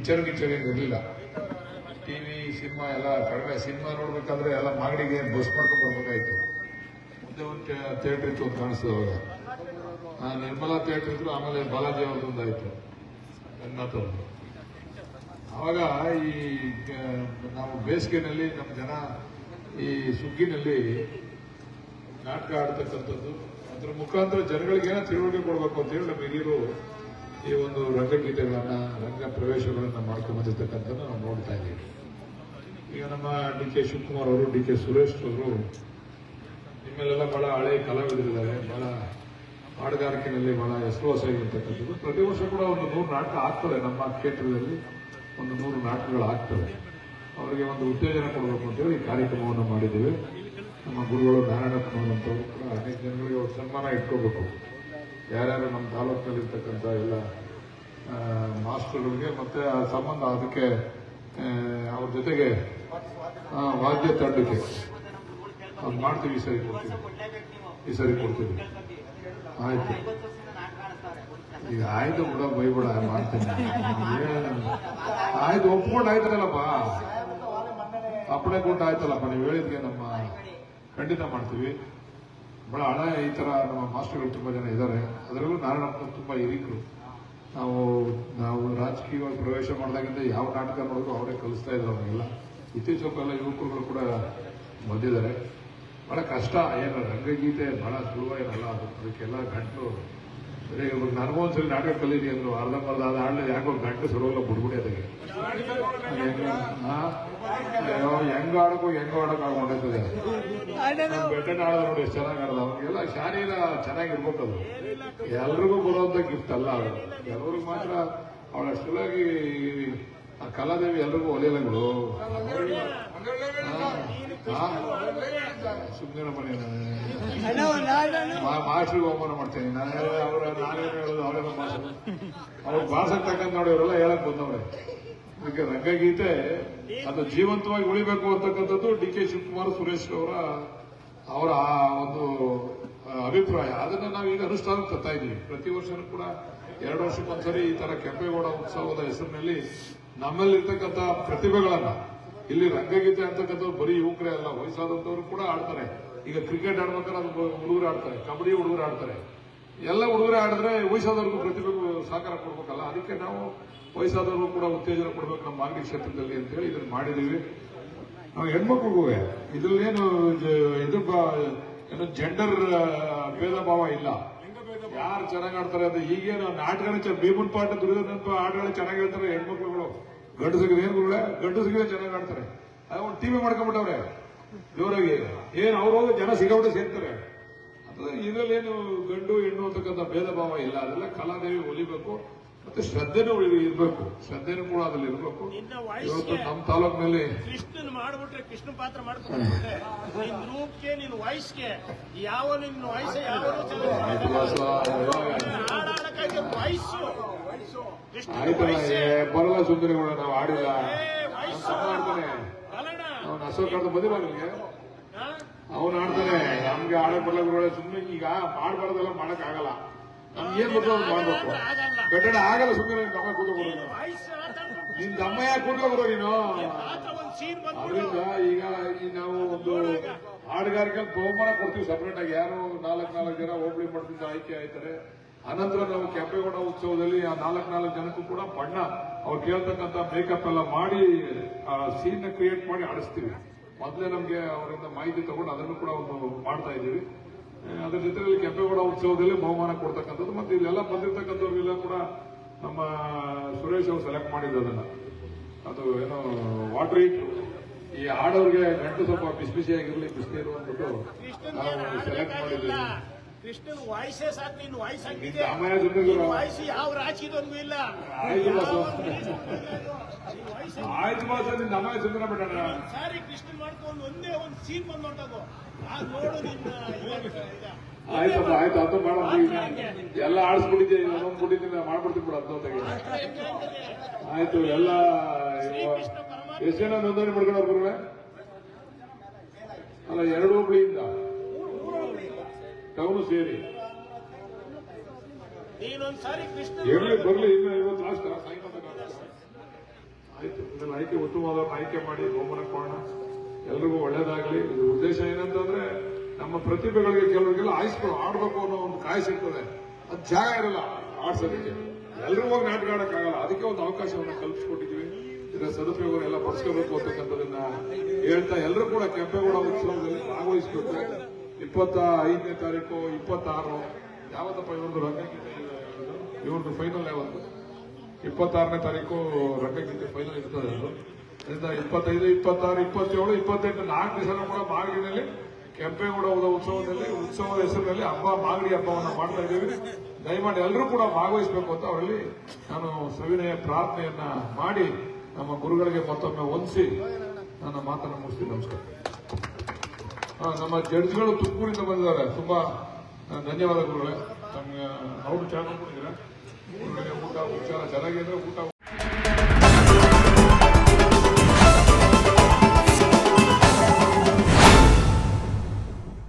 Picture ಇರಲಿಲ್ಲ. TV cinema ಎಲ್ಲ ಕಡಿಮೆ. ಸಿನಿಮಾ ನೋಡ್ಬೇಕಾದ್ರೆ ಎಲ್ಲ ಮಾಗಡಿಗೆ ಬಸ್ ಮಾಡ್ಕೊಂಡು ಬರ್ಬೇಕಾಯ್ತು. ಮುಂದೆ ಒಂದು ಥಿಯೇಟರ್ ಇತ್ತು ಅಂತ ಕಾಣಿಸ್ತದೆ ಅವಾಗ. ನಿರ್ಮಲಾ ಥಿಯೇಟರ್ ಇದ್ರು, ಆಮೇಲೆ ಬಾಲಾಜಿ ಅವ್ರದ್ದೊಂದಾಯ್ತು, ರಂಗನಾಥ್ ಅವ್ರದ್ದು. ಆವಾಗ ಈ ನಾವು ಬೇಸಿಗೆನಲ್ಲಿ ನಮ್ಮ ಜನ ಈ ಸುಗ್ಗಿನಲ್ಲಿ ನಾಟಕ ಆಡ್ತಕ್ಕಂಥದ್ದು, ಅದ್ರ ಮುಖಾಂತರ ಜನಗಳಿಗೇನೋ ತಿಳುವಳಿಕೆ ಕೊಡಬೇಕು ಅಂತ ಹೇಳಿ ನಮ್ಮ ಹಿರಿಯರು ಈ ಒಂದು ರಂಗಗೀತೆಗಳನ್ನ, ರಂಗ ಪ್ರವೇಶಗಳನ್ನ ಮಾಡ್ಕೊಂಡು ಬಂದಿರ್ತಕ್ಕಂಥದ್ದು ನಾವು ನೋಡ್ತಾ ಇದ್ದೀವಿ. ಈಗ ನಮ್ಮ ಡಿ ಕೆ ಶಿವಕುಮಾರ್ ಅವರು, ಡಿ ಕೆ ಸುರೇಶ್ ಅವರು, ನಿಮ್ಮೆಲ್ಲ ಬಹಳ ಹಳೆ ಕಲಾವಿದರಿದ್ದಾರೆ, ಬಹಳ ಹಾಡುಗಾರಿಕೆಯಲ್ಲಿ ಬಹಳ ಹೆಸರುವಾಸಿಯಾಗಿರ್ತಕ್ಕಂಥದ್ದು. ಪ್ರತಿ ವರ್ಷ ಕೂಡ ಒಂದು 100 ನಾಟಕ ಆಗ್ತವೆ ನಮ್ಮ ಕ್ಷೇತ್ರದಲ್ಲಿ, ಒಂದು 100 ನಾಟಕಗಳು ಆಗ್ತವೆ. ಅವರಿಗೆ ಒಂದು ಉತ್ತೇಜನ ಕೊಡಬೇಕು ಅಂತೇಳಿ ಈ ಕಾರ್ಯಕ್ರಮವನ್ನು ಮಾಡಿದ್ದೇವೆ. ನಮ್ಮ ಗುರುಗಳು ನಾರಾಯಣಪ್ಪನವರಂತವರು ಕೂಡ ಅನೇಕ ಜನಗಳಿಗೆ ಅವ್ರ ಸನ್ಮಾನ ಇಟ್ಕೋಬೇಕು. ಯಾರ್ಯಾರು ನಮ್ಮ ತಾಲೂಕಿನಲ್ಲಿರ್ತಕ್ಕಂಥ ಎಲ್ಲ ಮಾಸ್ಟರ್ಗಳಿಗೆ ಮತ್ತೆ ಆ ಸಂಬಂಧ ಅದಕ್ಕೆ ಅವ್ರ ಜೊತೆಗೆ ವಾದ್ಯ ತಂಡಕ್ಕೆ ಅದು ಮಾಡ್ತೀವಿ. ಈ ಸರಿ ಕೊಡ್ತೀವಿ. ಆಯ್ತು, ಈಗ ಆಯ್ತು ಬಿಡ, ಬೈಬಿಡ, ಮಾಡ್ತೀನಿ. ಆಯ್ತು, ಒಪ್ಕೊಂಡು ಆಯ್ತಲ್ಲಪ್ಪ, ಅಪ್ಪಣೆ ಕೊಟ್ಟು ಆಯ್ತಲ್ಲಪ್ಪ, ನೀವು ಹೇಳಿದ್ಗೆ ನಮ್ಮ ಖಂಡಿತ ಮಾಡ್ತೀವಿ. ಬಹಳ ಹಣ ಈ ತರ ನಮ್ಮ ಮಾಸ್ಟರ್ಗಳು ತುಂಬಾ ಜನ ಇದ್ದಾರೆ. ಅದರಲ್ಲೂ ನಾರಾಯಣಪ್ಪ ತುಂಬಾ ಹಿರಿಕರು. ನಾವು ರಾಜಕೀಯವಾಗಿ ಪ್ರವೇಶ ಮಾಡಿದಾಗಿಂದ ಯಾವ ನಾಟಕ ಮಾಡೋದು ಅವರೇ ಕಲಿಸ್ತಾ ಇದ್ರು ನಮಗೆಲ್ಲ. ಇತ್ತೀಚೆಗೆಲ್ಲ ಯುವಕರುಗಳು ಕೂಡ ಬಂದಿದ್ದಾರೆ. ಬಹಳ ಕಷ್ಟ, ಏನು ರಂಗಗೀತೆ ಬಹಳ ಸುಲಭ ಏನಲ್ಲ. ಅದಕ್ಕೆಲ್ಲ ಗಂಟು ನನಗೂ ಒಂದ್ಸಲಿ ನಾಟಕ ಕಲೀರಿ ಅಂದ್ರು, ಅರ್ಧಂಬರ್ಧ ಅದು ಆಡಲಿ, ಯಾಕೋ ಗಂಟು ಸರೋಲ್ಲ ಬಿಡ್ಬಿಡಿ ಅದಕ್ಕೆ. ಹೆಂಗ ಆಡಕ್ಕೂ ಆಗೋಂಡೈತದೆ. ಬೆಟ್ಟನ ಆಡೋದು ನೋಡಿ ಎಷ್ಟು ಚೆನ್ನಾಗಿ ಆಡೋದು. ಅವ್ರಿಗೆಲ್ಲ ಶಾರೀರ ಚೆನ್ನಾಗಿರ್ಬೇಕು. ಅದು ಎಲ್ರಿಗೂ ಬರುವಂತ ಗಿಫ್ಟ್ ಅಲ್ಲ ಅದು. ಕೆಲವ್ರಿಗೆ ಮಾತ್ರ ಅವಳಷ್ಟೆಲ್ಲಾಗಿ ಆ ಕಲಾದೇವಿ ಎಲ್ರಿಗೂ ಒಲೆಯಲ್ಲಗಳು. ಸುಮ್ಮನೆ ಮನೆ ಮಾಸ್ಟ್ರಿಗೆ ಅವಮಾನ ಮಾಡ್ತೇನೆ. ನಾನೇನು ಹೇಳೋದು ಅವರೇನೋ ಮಾಸ್ಟರ್. ಅವ್ರು ಭಾಷೆಗೆ ತಕ್ಕಂತ ನೋಡಿ ಅವರೆಲ್ಲ ಹೇಳಕ್ ಬಂದವ್ರೆ. ಇದಕ್ಕೆ ರಂಗಗೀತೆ ಅದು ಜೀವಂತವಾಗಿ ಉಳಿಬೇಕು ಅಂತಕ್ಕಂಥದ್ದು ಡಿ ಕೆ ಶಿವಕುಮಾರ್, ಸುರೇಶ್ ಅವರ ಒಂದು ಅಭಿಪ್ರಾಯ. ಅದನ್ನ ನಾವು ಈಗ ಅನುಷ್ಠಾನಕ್ಕೆ ತರ್ತಾ ಇದ್ದೀವಿ. ಪ್ರತಿ ವರ್ಷನೂ ಕೂಡ 2 ವರ್ಷಕ್ಕೊಂದ್ಸರಿ ಈ ತರ ಕೆಂಪೇಗೌಡ ಉತ್ಸವದ ಹೆಸರಿನಲ್ಲಿ ನಮ್ಮಲ್ಲಿರ್ತಕ್ಕಂಥ ಪ್ರತಿಭೆಗಳನ್ನ, ಇಲ್ಲಿ ರಂಗಗೀತೆ ಅಂತಕ್ಕಂಥವ್ರು ಬರೀ ಯುವಕರೇ ಅಲ್ಲ, ವಯಸ್ಸಾದಂಥವ್ರು ಕೂಡ ಆಡ್ತಾರೆ. ಈಗ ಕ್ರಿಕೆಟ್ ಆಡ್ಬೇಕಾದ್ರೆ ಅದು ಹುಡುಗರು ಆಡ್ತಾರೆ, ಕಬಡ್ಡಿ ಹುಡುಗರು ಆಡ್ತಾರೆ. ಎಲ್ಲ ಹುಡುಗರೇ ಆಡಿದ್ರೆ ವಯಸ್ಸಾದವ್ರಿಗೂ ಪ್ರತಿಭೆಗೂ ಸಹಕಾರ ಕೊಡ್ಬೇಕಲ್ಲ. ಅದಕ್ಕೆ ನಾವು ವಯಸ್ಸಾದವ್ರಿಗೂ ಕೂಡ ಉತ್ತೇಜನ ಕೊಡ್ಬೇಕು ನಮ್ಮ ಮಾಗಡಿ ಕ್ಷೇತ್ರದಲ್ಲಿ ಅಂತೇಳಿ ಇದನ್ನ ಮಾಡಿದೀವಿ. ನಾವು ಹೆಣ್ಮಕ್ಳಿಗೂ ಇದ್ರಲ್ಲೇನು ಏನು ಜೆಂಡರ್ ಭೇದ ಭಾವ ಇಲ್ಲ. ಯಾರು ಚೆನ್ನಾಗಿ ಆಡ್ತಾರೆ ಅದು. ಈಗೇನು ನಾಟಕನೇ ಭೀಮನ್ ಪಾಠ, ದುರ್ಯೋಧನ ಆಟಗಳೇ ಚೆನ್ನಾಗಿ ಹೇಳ್ತಾರೆ ಹೆಣ್ಮಕ್ಳುಗಳು. ಗಂಡಸಿಗೆ ಏನ್ ಗುರುಗಳೇ, ಗಂಡಸಿಗೆ ಚೆನ್ನಾಗಿ ಆಡ್ತಾರೆ. ಒಂದು ಟಿವಿ ಮಾಡ್ಕೊಂಡ್ಬಿಟ್ಟವ್ರೆ ಜೋರಾಗಿ. ಏನ್ ಅವ್ರು ಜನ ಸಿಗಾಬಿಟ್ಟು ಸೇರ್ತಾರೆ. ಇದರಲ್ಲೇನು ಗಂಡು ಹೆಣ್ಣು ಅಂತಕ್ಕಂಥ ಭೇದ ಭಾವ ಇಲ್ಲ. ಅದೆಲ್ಲ ಕಲಾದೇವಿ ಒಲಿಬೇಕು, ಮತ್ತೆ ಶ್ರದ್ಧೆನೂ ಇರ್ಬೇಕು. ಶ್ರದ್ಧೆನೂ ಕೂಡ ಅದ್ರಲ್ಲಿ ಇರ್ಬೇಕು. ಇವತ್ತು ನಮ್ಮ ತಾಲೂಕಿನಲ್ಲಿ ಕೃಷ್ಣನ್ ಮಾಡ್ಬಿಟ್ರೆ, ಕೃಷ್ಣ ಪಾತ್ರ ಮಾಡ್ಕೊಂಡ್ರೆ ನಿನ್ ರೂಪಕ್ಕೆ, ನಿನ್ ವಾಯ್ಸ್ಗೆ ಯಾವ ನಿನ್ನ ವಾಯ್ಸ್ ಆಯ್ತಲ್ಲ, ಬರಲ್ಲ ಸುಂದರಿಗಳು, ನಾವು ಆಡಿಲ್ಲ. ಅವ್ನು ಅಶೋಕ್ ಆಡ್ದ ಬಂದಿಲ್ಲ ನಿಮ್ಗೆ, ಅವ್ನು ಆಡ್ತಾನೆ. ನಮ್ಗೆ ಆಡಕ್ ಬರಲ್ಲ. ಸುಮ್ಮನೆ ಈಗ ಮಾಡ್ಬಾರ್ದೆಲ್ಲ ಮಾಡಕ್ ಆಗಲ್ಲ. ನಮ್ಗೆ ಏನ್ ಗೊತ್ತೋ ಅದು ಮಾಡ್ಬೇಕು. ಬೆಟ್ಟಡ ಆಗಲ್ಲ. ಸುಮ್ಮನೆ ದಮ್ಮ ಕೂತ್ಕೊಡು, ನಿನ್ ದಮ್ಮ ಯಾಕೆ ಕೂತ್ಕೊಬರೋ ನೀನು. ಅದರಿಂದ ಈಗ ನಾವು ಒಂದು ಹಾಡುಗಾರಿಕೆ ಬಹುಮಾನ ಕೊಡ್ತೀವಿ ಸಪರೇಟ್ ಆಗಿ. ಯಾರು 4 ಜನ ಹೋಬಳಿ ಮಟ್ಟದಿಂದ ಆಯ್ಕೆ ಆಯ್ತಾರೆ. ಅನಂತರ ನಾವು ಕೆಂಪೇಗೌಡ ಉತ್ಸವದಲ್ಲಿ ಆ 4 ಜನಕ್ಕೂ ಕೂಡ ಬಣ್ಣ ಅವ್ರು ಕೇಳ್ತಕ್ಕಂಥ ಮೇಕಪ್ ಎಲ್ಲ ಮಾಡಿ ಸೀನ್ ಕ್ರಿಯೇಟ್ ಮಾಡಿ ಆಡಿಸ್ತೀವಿ. ಮೊದಲೇ ನಮ್ಗೆ ಅವರಿಂದ ಮಾಹಿತಿ ತಗೊಂಡು ಅದನ್ನು ಕೂಡ ಒಂದು ಮಾಡ್ತಾ ಇದ್ದೀವಿ. ಅದರ ಜೊತೆಯಲ್ಲಿ ಕೆಂಪೇಗೌಡ ಉತ್ಸವದಲ್ಲಿ ಬಹುಮಾನ ಕೊಡ್ತಕ್ಕಂಥದ್ದು. ಮತ್ತೆ ಇಲ್ಲೆಲ್ಲ ಬಂದಿರತಕ್ಕಂಥವ್ರಿಗೆಲ್ಲ ಕೂಡ ನಮ್ಮ ಸುರೇಶ್ ಅವರು ಸೆಲೆಕ್ಟ್ ಮಾಡಿದ್ದು ಅದನ್ನ. ಅದು ಏನೋ ವಾಟರ್ ಹೀಟರ್, ಈ ಆಡೋರಿಗೆ ಗಂಟು ಸ್ವಲ್ಪ ಬಿಸಿಯಾಗಿರ್ಲಿ, ಬಿಸಿನೀರು ಅಂದ್ಬಿಟ್ಟು ನಾವು ಸೆಲೆಕ್ಟ್ ಮಾಡಿದ್ದೀವಿ. ಕೃಷ್ಣನ್ ವಾಯ್ಸೇ ಸಾಕು. ನಿನ್ನ ವಾಯ್ಸ್ ಆಗಿದೆ, ವಾಯ್ಸ್ ಯಾವ ರಾಶಿದೊಂದು ಇಲ್ಲ. ಆಯ್ತು ಬಾಸ, ನಿನ್ನ ಅಮ್ಮ ಸುಂದರ ಬಿಟ್ಟ ಸಾರಿ ಕೃಷ್ಣನ್ ಮಾಡ್ಕೊಂಡು ಒಂದೇ ಒಂದು ಸೀನ್ ಬಂದು ಹೊಂಟದು. ನೋಡು ನಿನ್ನ ಆಯ್ತಪ್ಪ, ಆಯ್ತು ಅದು ಮಾಡ. ಎಲ್ಲ ಆಡಿಸ್ಬಿಟ್ಟಿದ್ದೆ, ಇನ್ನೊಂದ್ಬಿಟ್ಟಿದ್ದೀನಿ, ಮಾಡ್ಬಿಡ್ತೀನಿ ಬಿಡ. ಆಯ್ತು. ಎಲ್ಲ ಎಷ್ಟು ಜನ ನೋಂದಣಿ ಮಾಡ್ಕೊಂಡವ್ರು ಬರುವೆ ಅಲ್ಲ, 2 ಹುಬ್ಳಿಯಿಂದ ಟೌನು ಸೇರಿ ನೀನೊಂದ್ಸಾರಿ ಕೃಷ್ಣ ಬರ್ಲಿ. ಇನ್ನು ಇವತ್ತು ಲಾಸ್ಟ್ ಸಾಯಂಕಾಲ ಇದನ್ನ ಉತ್ತಮವಾದವ್ರನ್ನ ಆಯ್ಕೆ ಮಾಡಿ ಬಹುಮಾನ ಕೊಡೋಣ. ಎಲ್ರಿಗೂ ಒಳ್ಳೇದಾಗ್ಲಿ. ಇದು ಉದ್ದೇಶ ಏನಂತಂದ್ರೆ ನಮ್ಮ ಪ್ರತಿಭೆಗಳಿಗೆ ಕೆಲವರಿಗೆಲ್ಲ ಆಯ್ಸ್ಗಳು ಆಡ್ಬೇಕು ಅನ್ನೋ ಒಂದು ಕಾಯಿಸಿರ್ತದೆ, ಅದು ಜಾಗ ಇರಲ್ಲ ಆಡ್ಸೋದಕ್ಕೆ. ಎಲ್ಲರೂ ಹೋಗಿ ನಾಟಕ ಆಡಕ್ಕಾಗಲ್ಲ, ಅದಕ್ಕೆ ಒಂದು ಅವಕಾಶವನ್ನು ಕಲ್ಪಿಸ್ಕೊಟ್ಟಿದ್ವಿ. ಇದರ ಸದುಪಯೋಗನೆಲ್ಲ ಪಡಿಸ್ಕೋಬೇಕು ಅಂತಕ್ಕಂಥದನ್ನ ಹೇಳ್ತಾ ಎಲ್ಲರೂ ಕೂಡ ಕೆಂಪೇಗೌಡ ಉತ್ಸವದಲ್ಲಿ ಭಾಗವಹಿಸಬೇಕು. 25ನೇ ತಾರೀಕು 26 ಯಾವತ್ತಪ್ಪ ಇವ್ರದ್ದು ರಂಗಗೀತೆ, ಇವ್ರದ್ದು ಫೈನಲ್ ಯಾವತ್ತು? 26ನೇ ತಾರೀಕು ರಂಗಗೀತೆ ಫೈನಲ್ ಇರ್ತದೆ. ಅದರಿಂದ 25, 26, 27, 28 4 ದಿವಸ ಕೂಡ ಮಾಗಡಿನಲ್ಲಿ ಕೆಂಪೇಗೌಡ ಉತ್ಸವದ ಹೆಸರಿನಲ್ಲಿ ಮಾಗಡಿ ಹಬ್ಬವನ್ನು ಮಾಡ್ತಾ ಇದ್ದೀವಿ. ದಯಮಾಡಿ ಎಲ್ಲರೂ ಕೂಡ ಭಾಗವಹಿಸಬೇಕು ಅಂತ ಅವರಲ್ಲಿ ನಾನು ಸವಿನಯ ಪ್ರಾರ್ಥನೆಯನ್ನ ಮಾಡಿ ನಮ್ಮ ಗುರುಗಳಿಗೆ ಮತ್ತೊಮ್ಮೆ ವಂದಿಸಿ ನನ್ನ ಮಾತನ್ನು ಮುಗಿಸ್ತೀನಿ. ನಮಸ್ಕಾರ. ನಮ್ಮ ಜಡ್ಜ್ಗಳು ತುಮಕೂರಿಂದ ಬಂದಿದ್ದಾರೆ, ತುಂಬಾ ಧನ್ಯವಾದ ಗುರುಗಳೇ. ನಮ್ಗೆ ಅವ್ರು ಚಾನಲ್ ಕೊಟ್ಟಿದ್ದೀರಾ, ಊಟ ವಿಚಾರ ಚೆನ್ನಾಗಿದೆ, ಊಟ